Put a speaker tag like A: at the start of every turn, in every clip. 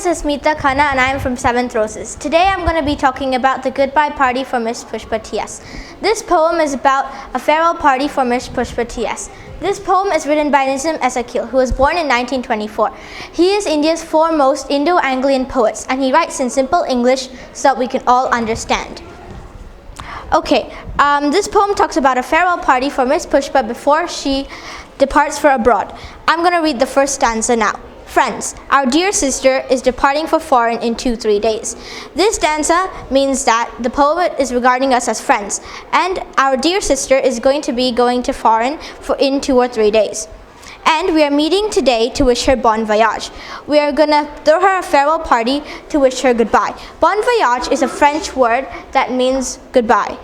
A: is Asmita Khanna and I am from 7th Roses. Today I'm going to be talking about the Goodbye Party for Miss Pushpa T.S. This poem is about a farewell party for Miss Pushpa T.S. This poem is written by Nizam Ezekiel, who was born in 1924. He is India's foremost Indo-Anglian poet, and he writes in simple English so that we can all understand. Okay, this poem talks about a farewell party for Miss Pushpa before she departs for abroad. I'm going to read the first stanza now. Friends, our dear sister is departing for foreign in 2-3 days. This stanza means that the poet is regarding us as friends, and our dear sister is going to foreign in 2 or 3 days. And we are meeting today to wish her bon voyage. We are going to throw her a farewell party to wish her goodbye. Bon voyage is a French word that means goodbye.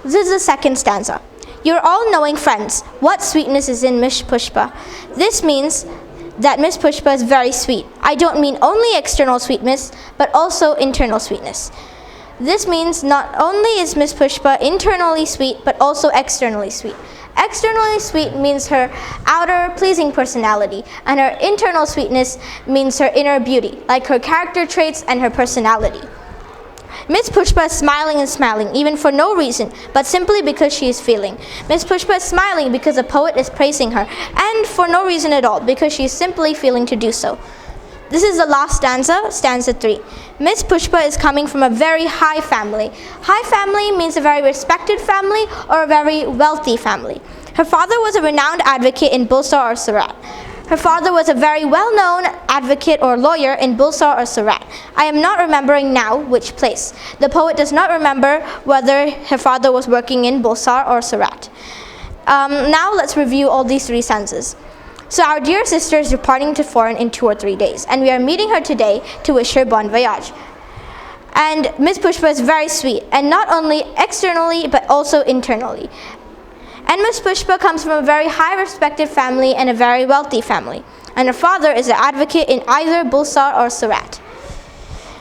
A: This is the second stanza. You're all knowing friends, what sweetness is in Miss Pushpa. This means that Miss Pushpa is very sweet. I don't mean only external sweetness, but also internal sweetness. This means not only is Miss Pushpa internally sweet, but also externally sweet. Externally sweet means her outer pleasing personality, and her internal sweetness means her inner beauty, like her character traits and her personality. Miss Pushpa is smiling and smiling, even for no reason, but simply because she is feeling. Miss Pushpa is smiling because the poet is praising her, and for no reason at all, because she is simply feeling to do so. This is the last stanza, stanza 3. Miss Pushpa is coming from a very high family. High family means a very respected family or a very wealthy family. Her father was a renowned advocate in Bulsar or Surat. Her father was a very well-known advocate or lawyer in Bulsar or Surat. I am not remembering now which place. The poet does not remember whether her father was working in Bulsar or Surat. Now let's review all these 3 stanzas. So our dear sister is departing to foreign in 2 or 3 days, and we are meeting her today to wish her bon voyage. And Miss Pushpa is very sweet, and not only externally but also internally. And Miss Pushpa comes from a very high respected family and a very wealthy family. And her father is an advocate in either Bulsar or Surat.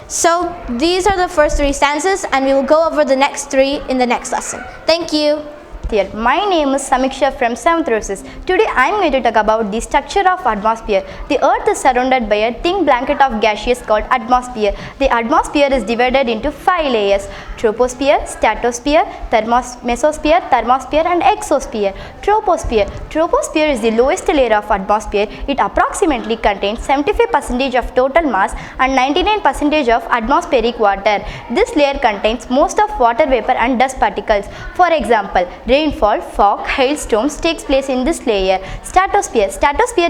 A: So these are the first 3 stanzas, and we will go over the next 3 in the next lesson. Thank you.
B: My name is Samiksha from 7th Roses. Today I am going to talk about the structure of atmosphere. The earth is surrounded by a thin blanket of gases called atmosphere. The atmosphere is divided into 5 layers: troposphere, stratosphere, mesosphere, thermosphere and exosphere. Troposphere is the lowest layer of atmosphere. It approximately contains 75% of total mass and 99% of atmospheric water. This layer contains most of water vapor and dust particles. For example, rainfall, fog, hailstorms takes place in this layer. Stratosphere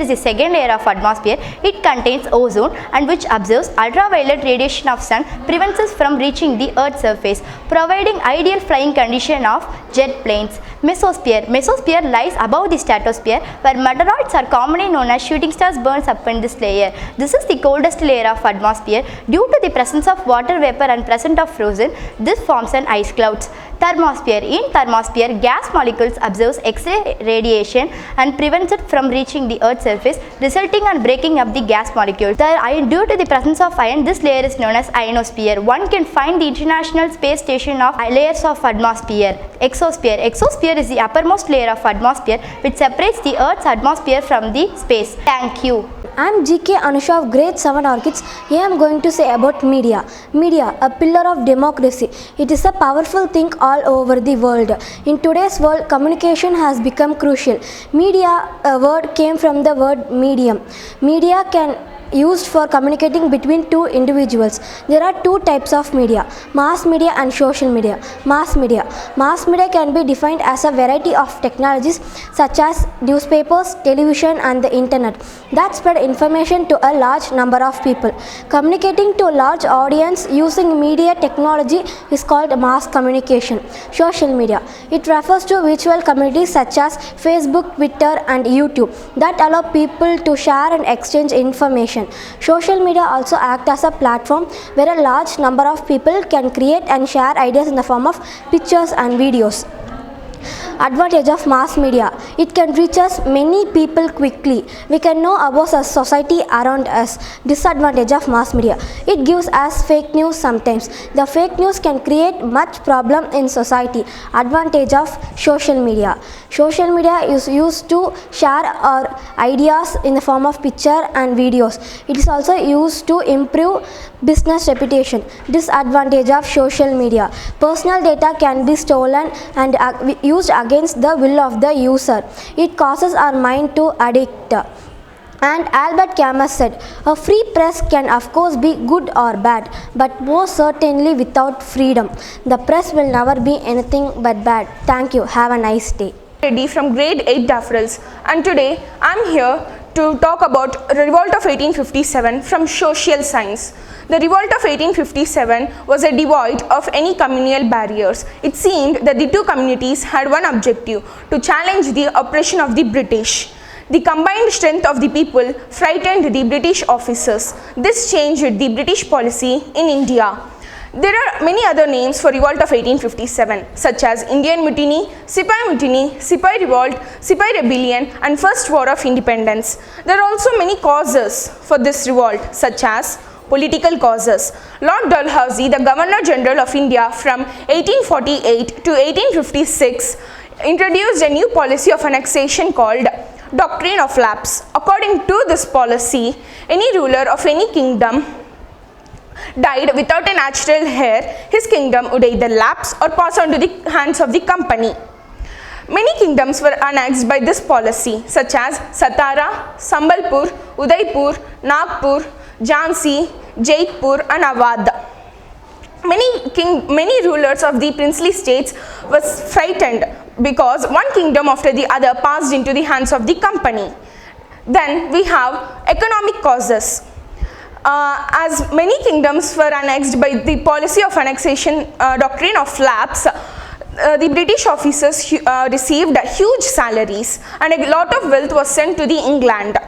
B: is the second layer of atmosphere. It contains ozone and which absorbs ultraviolet radiation of sun, prevents us from reaching the earth's surface, providing ideal flying condition of jet planes. Mesosphere lies above the stratosphere, where meteoroids are commonly known as shooting stars burns up in this layer. This is the coldest layer of atmosphere. Due to the presence of water vapor and presence of frozen, this forms an ice clouds. Thermosphere. In thermosphere, gas molecules absorb X-ray radiation and prevents it from reaching the earth's surface, resulting in breaking up the gas molecules. Due to the presence of iron, this layer is known as ionosphere. One can find the International Space Station of layers of atmosphere. Exosphere is the uppermost layer of atmosphere, which separates the earth's atmosphere from the space. Thank you.
C: I am GK Anusha of grade 7 Orchids. Here I am going to say about media. Media, a pillar of democracy. It is a powerful thing all over the world. In today's world, communication has become crucial. Media, a word came from the word medium. Media can used for communicating between 2 individuals. There are 2 types of media: mass media and social media. Mass media can be defined as a variety of technologies such as newspapers, television and the internet that spread information to a large number of people. Communicating to a large audience using media technology is called mass communication. Social media, it refers to virtual communities such as Facebook, Twitter and YouTube that allow people to share and exchange information. Social media also act as a platform where a large number of people can create and share ideas in the form of pictures and videos. Advantage of mass media. It can reach us many people quickly. We can know about the society around us. Disadvantage of mass media. It gives us fake news sometimes. The fake news can create much problem in society. Advantage of social media. Social media is used to share our ideas in the form of picture and videos. It is also used to improve business reputation. Disadvantage of social media. Personal data can be stolen and used against the will of the user. It causes our mind to addict. And Albert Camus said, a free press can of course be good or bad, but most certainly without freedom, the press will never be anything but bad. Thank you. Have a nice day.
D: Reddy from grade 8 Daffodils, and today I am here to talk about the revolt of 1857 from social science. The revolt of 1857 was devoid of any communal barriers. It seemed that the two communities had one objective: to challenge the oppression of the British. The combined strength of the people frightened the British officers. This changed the British policy in India. There are many other names for revolt of 1857, such as Indian Mutiny, Sipai Revolt, Sipai Rebellion, and First War of Independence. There are also many causes for this revolt, such as political causes. Lord Dalhousie, the Governor General of India from 1848 to 1856, introduced a new policy of annexation called Doctrine of Lapse. According to this policy, any ruler of any kingdom died without a natural heir, his kingdom would either lapse or pass on to the hands of the company. Many kingdoms were annexed by this policy, such as Satara, Sambalpur, Udaipur, Nagpur, Jhansi, Jaipur, and Awadh. Many rulers of the princely states was frightened because one kingdom after the other passed into the hands of the company. Then we have economic causes. As many kingdoms were annexed by the policy of annexation doctrine of lapse, the British officers received huge salaries and a lot of wealth was sent to the England.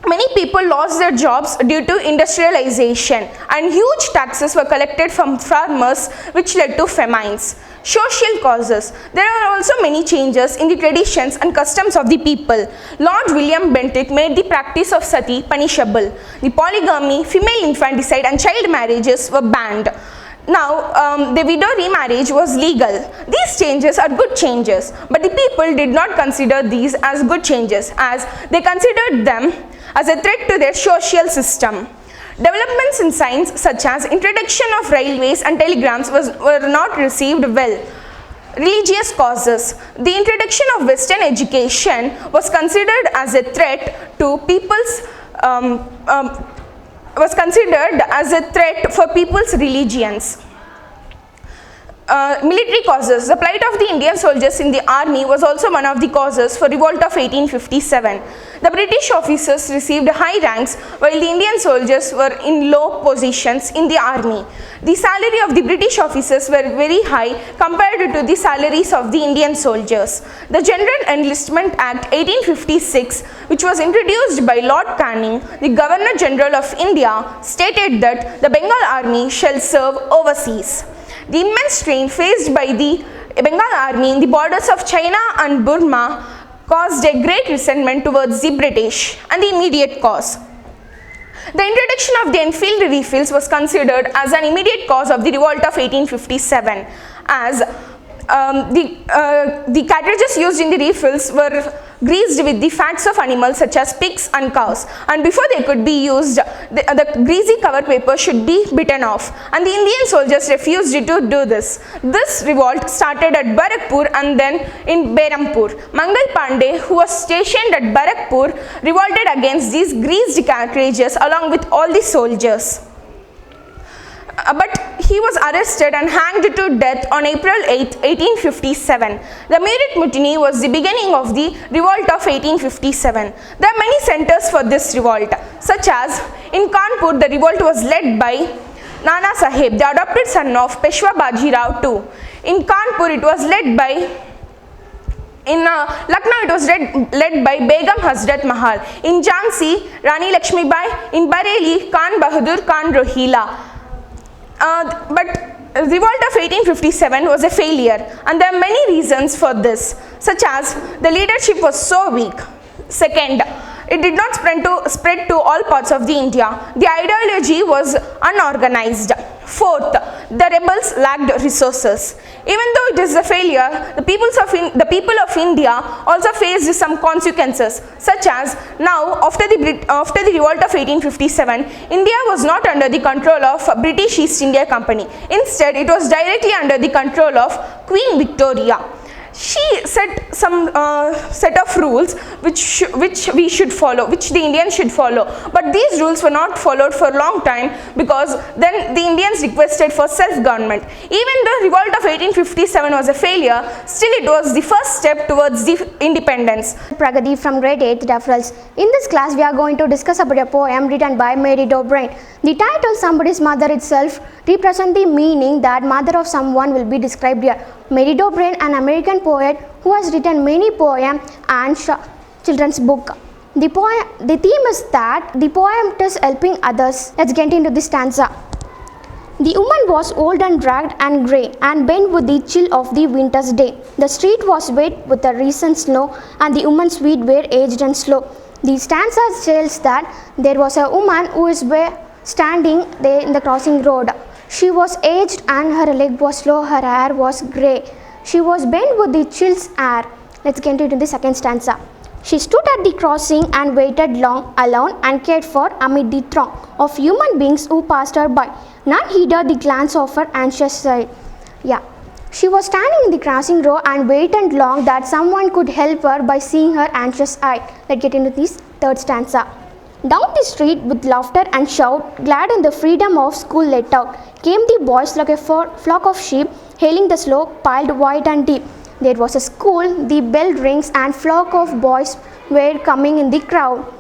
D: Many people lost their jobs due to industrialization, and huge taxes were collected from farmers, which led to famines. Social causes. There are also many changes in the traditions and customs of the people. Lord William Bentinck made the practice of sati punishable. The polygamy, female infanticide, and child marriages were banned. Now, the widow remarriage was legal. These changes are good changes, but the people did not consider these as good changes, as they considered them as a threat to their social system. Developments in science, such as introduction of railways and telegrams, were not received well. Religious causes. The introduction of Western education was considered as a threat to people's religions. Military causes. The plight of the Indian soldiers in the army was also one of the causes for revolt of 1857. The British officers received high ranks while the Indian soldiers were in low positions in the army. The salary of the British officers were very high compared to the salaries of the Indian soldiers. The General Enlistment Act 1856, which was introduced by Lord Canning, the Governor General of India, stated that the Bengal army shall serve overseas. The immense strain faced by the Bengal army in the borders of China and Burma caused a great resentment towards the British, and the immediate cause. The introduction of the Enfield rifles was considered as an immediate cause of the revolt of 1857, as the cartridges used in the rifles were greased with the fats of animals such as pigs and cows, and before they could be used, the greasy cover paper should be bitten off, and the Indian soldiers refused to do this. This revolt started at Barakpur and then in Berhampur. Mangal Pandey, who was stationed at Barakpur, revolted against these greased cartridges along with all the soldiers. But he was arrested and hanged to death on April 8, 1857. The Meerut Mutiny was the beginning of the revolt of 1857. There are many centers for this revolt, such as in Kanpur, the revolt was led by Nana Sahib, the adopted son of Peshwa Bajirao II. In Kanpur, it was led by Lucknow, it was led by Begum Hazrat Mahal. In Jhansi, Rani Lakshmibai. In Bareilly, Khan Bahadur Khan Rohila. But revolt of 1857 was a failure, and there are many reasons for this, such as the leadership was so weak. Second, it did not spread to all parts of the India. The ideology was unorganized. Fourth, the rebels lacked resources. Even though it is a failure, the people of India also faced some consequences, such as now after the revolt of 1857, India was not under the control of British East India Company. Instead, it was directly under the control of Queen Victoria. She set some set of rules which we should follow, which the Indians should follow. But these rules were not followed for a long time, because then the Indians requested for self-government. Even the revolt of 1857 was a failure, still it was the first step towards the independence.
E: Pragati from grade 8th deferrals. In this class we are going to discuss about a poem written by Mary D'O'Brien. The title Somebody's Mother itself represents the meaning that mother of someone will be described here. Mary D'O'Brien, an American poet who has written many poems and children's book. The theme is that the poem is helping others. Let's get into the stanza. The woman was old and ragged and grey and bent with the chill of the winter's day. The street was wet with the recent snow, and the woman's feet were aged and slow. The stanza tells that there was a woman who is standing there in the crossing road. She was aged and her leg was slow, her hair was grey. She was bent with the chill's air. Let's get into the second stanza. She stood at the crossing and waited long, alone and cared for amid the throng of human beings who passed her by. None heeded the glance of her anxious side. She was standing in the crossing row and waited long that someone could help her by seeing her anxious eye. Let's get into this third stanza. Down the street with laughter and shout, glad in the freedom of school let out, came the boys like a flock of sheep, hailing the slope piled wide and deep. There was a school, the bell rings, and flock of boys were coming in the crowd.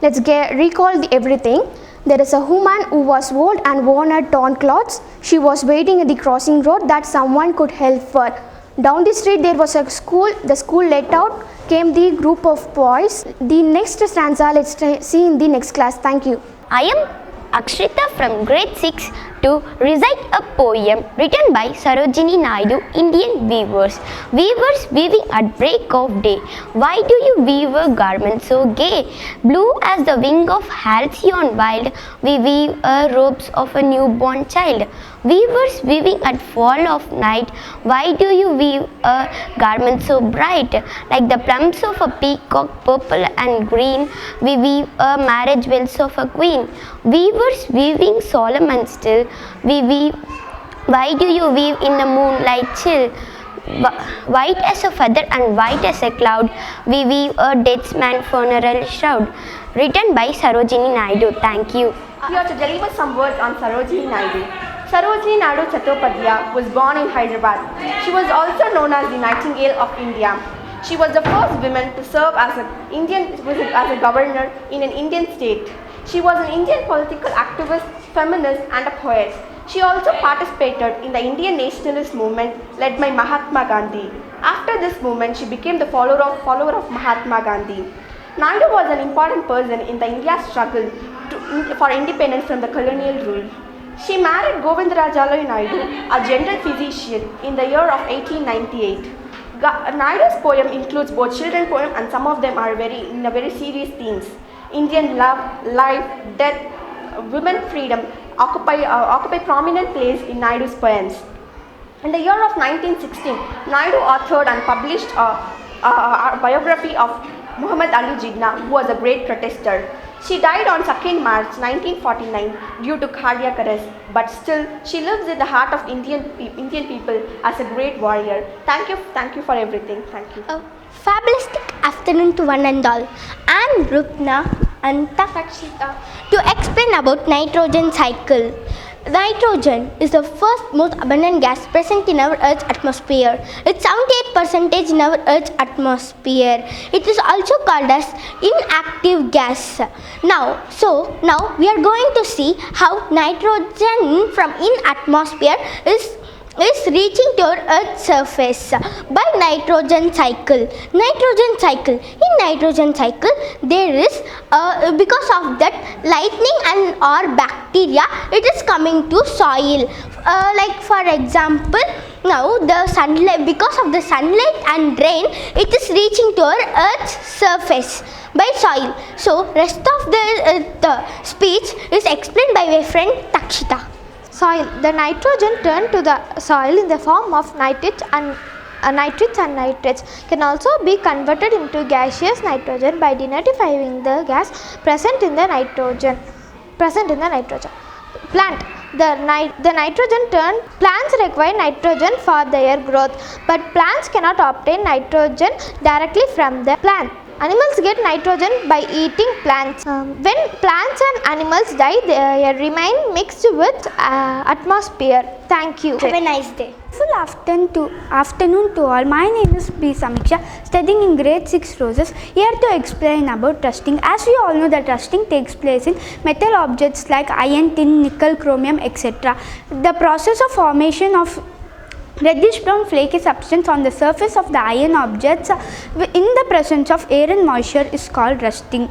E: Let's recall everything. There is a woman who was old and worn her torn clothes. She was waiting at the crossing road that someone could help her. Down the street there was a school. The school let out came the group of boys. The next stanza let's see in the next class. Thank you.
F: I am Akshrita from grade 6 to recite a poem written by Sarojini Naidu, Indian weavers. Weavers weaving at break of day. Why do you weave a garment so gay? Blue as the wing of halcyon wild, we weave robes of a newborn child. Weavers weaving at fall of night, why do you weave a garment so bright? Like the plumes of a peacock, purple and green, we weave a marriage veils of a queen. Weavers weaving solemn and still, we weave. Why do you weave in the moonlight chill? White as a feather and white as a cloud, we weave a dead man's funeral shroud. Written by Sarojini Naidu. Thank you.
G: Here to deliver some words on Sarojini Naidu. Sarojini Naidu Chattopadhyay was born in Hyderabad. She was also known as the Nightingale of India. She was the first woman to serve as a governor in an Indian state. She was an Indian political activist, feminist and a poet. She also participated in the Indian nationalist movement led by Mahatma Gandhi. After this movement, she became the follower of Mahatma Gandhi. Naidu was an important person in the India's struggle for independence from the colonial rule. She married Govindarajalu Naidu, a general physician, in the year of 1898. Naidu's poem includes both children's poems and some of them are very serious themes. Indian love, life, death, women freedom occupy prominent place in Naidu's poems. In the year of 1916, Naidu authored and published a biography of Muhammad Ali Jinnah, who was a great protester. She died on 2nd March 1949 due to cardiac arrest, but still she lives in the heart of Indian people as a great warrior. Thank you for everything. Thank you.
H: Fabulistic afternoon to one and all. I'm Rupna and Takshita to explain about nitrogen cycle. Nitrogen is the first most abundant gas present in our Earth's atmosphere. It's 78% in our Earth's atmosphere. It is also called as inactive gas. Now we are going to see how nitrogen from in atmosphere is is reaching to Earth's surface by nitrogen cycle. In nitrogen cycle, there is because of that lightning and or bacteria, it is coming to soil. Like for example, now the sunlight, because of the sunlight and rain, it is reaching to our Earth's surface by soil. So rest of the speech is explained by my friend Takshita.
E: Soil. The nitrogen turned to the soil in the form of nitrates and nitrates can also be converted into gaseous nitrogen by denitrifying the gas present in the nitrogen. Plant. The nitrogen turned. Plants require nitrogen for their growth, but plants cannot obtain nitrogen directly from the plant. Animals get nitrogen by eating plants. When plants and animals die, they remain mixed with atmosphere. Thank you.
H: Have a nice day.
I: Full afternoon to all. My name is B. Samiksha, studying in grade 6 Roses. Here to explain about rusting. As we all know that rusting takes place in metal objects like iron, tin, nickel, chromium, etc. The process of formation of reddish brown flaky substance on the surface of the iron objects in the presence of air and moisture is called rusting.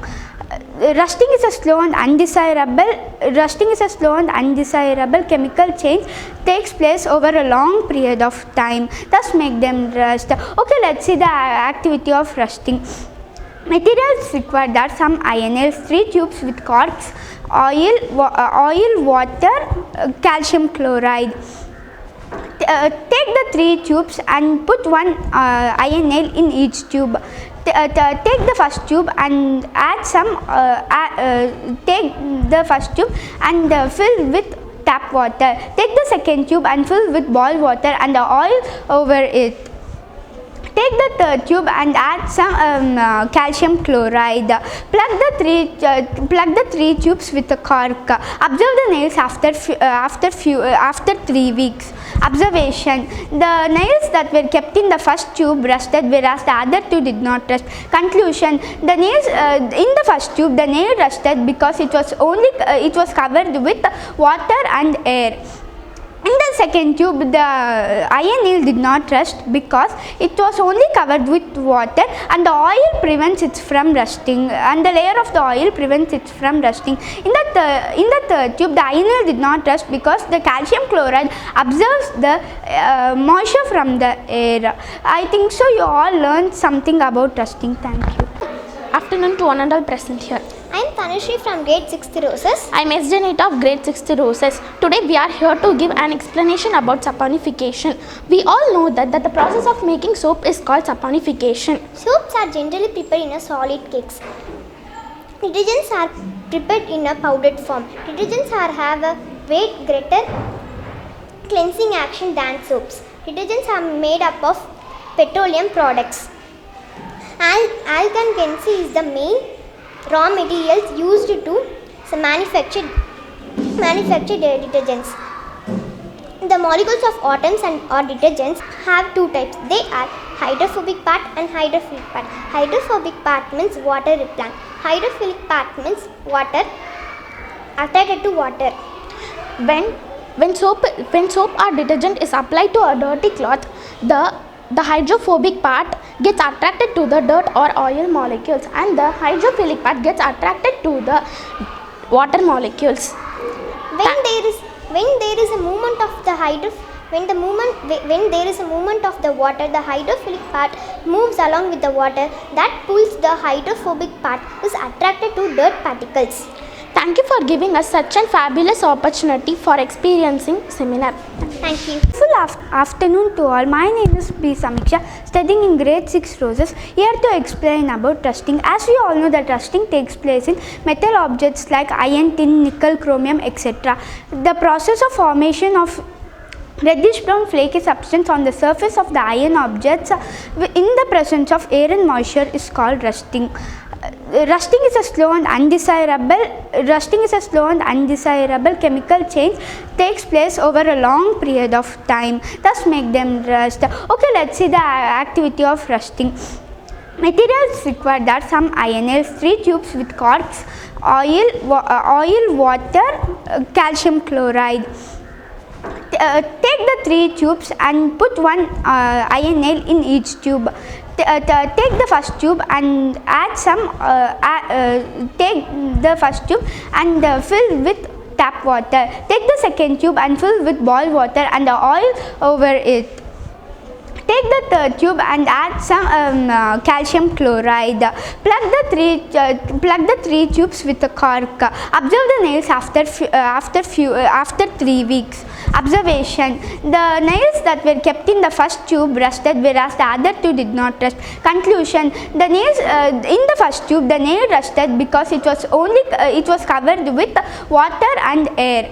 I: Rusting is a slow and undesirable chemical change takes place over a long period of time, thus make them rust. Okay, let's see the activity of rusting. Materials required are some ionels, 3 tubes with corks, oil, water, calcium chloride. Take the 3 tubes and put one iron nail in each tube. Take the first tube and add some. Take the first tube and fill with tap water. Take the second tube and fill with boiled water and the oil over it. Take the third tube and add some calcium chloride. Plug the 3 tubes with a cork. Observe the nails after 3 weeks. Observation: the nails that were kept in the first tube rusted, whereas the other 2 did not rust. Conclusion: the nails in the first tube, the nail rusted because it was covered with water and air. In the second tube, the iron nail did not rust because it was only covered with water and the oil prevents it from rusting, and the layer of the oil prevents it from rusting. In the third tube, the iron nail did not rust because the calcium chloride absorbs the moisture from the air. I think so you all learned something about rusting. Thank you.
J: Afternoon to one and all present here.
H: I am Tanushree from grade 6th Roses.
J: I am SJ of grade 6th Roses. Today we are here to give an explanation about saponification. We all know that the process of making soap is called saponification.
H: Soaps are generally prepared in a solid cakes. Detergents are prepared in a powdered form. Detergents have a way greater cleansing action than soaps. Detergents are made up of petroleum products. Alkane is the main raw materials used to manufacture detergents. The molecules of atoms or detergents have 2 types. They are hydrophobic part and hydrophilic part. Hydrophobic part means water repellent. Hydrophilic part means water attracted to water.
J: When soap or detergent is applied to a dirty cloth, the hydrophobic part gets attracted to the dirt or oil molecules, and the hydrophilic part gets attracted to the water molecules.
H: When there is a movement of the water, the hydrophilic part moves along with the water. That pulls the hydrophobic part is attracted to dirt particles.
J: Thank you for giving us such a fabulous opportunity for experiencing seminar.
H: Thank you.
I: Full afternoon to all. My name is B. Samiksha, studying in grade 6 Roses. Here to explain about rusting. As we all know that rusting takes place in metal objects like iron, tin, nickel, chromium, etc. The process of formation of reddish brown flaky substance on the surface of the iron objects in the presence of air and moisture is called rusting. Rusting is a slow and undesirable chemical change takes place over a long period of time, thus make them rust. Okay, let's see the activity of rusting. Materials required are some ionels, 3 tubes with corks, oil, water, calcium chloride. Take the 3 tubes and put one iron nail in each tube. Take the first tube and add some. Take the first tube and fill with tap water. Take the second tube and fill with boiled water and oil over it. Take the third tube and add some calcium chloride. Plug the 3 tubes with a cork. Observe the nails after 3 weeks. Observation: the nails that were kept in the first tube rusted, whereas the other 2 did not rust. Conclusion: the nails in the first tube, the nail rusted because it was covered with water and air.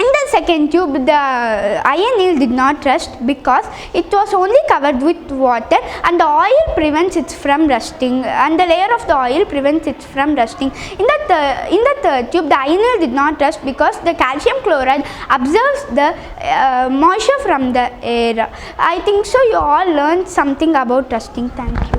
I: In the second tube, the iron nail did not rust because it was only covered with water and the oil prevents it from rusting, and the layer of the oil prevents it from rusting. In the third tube, the iron nail did not rust because the calcium chloride absorbs the moisture from the air. I think so you all learned something about rusting. Thank you.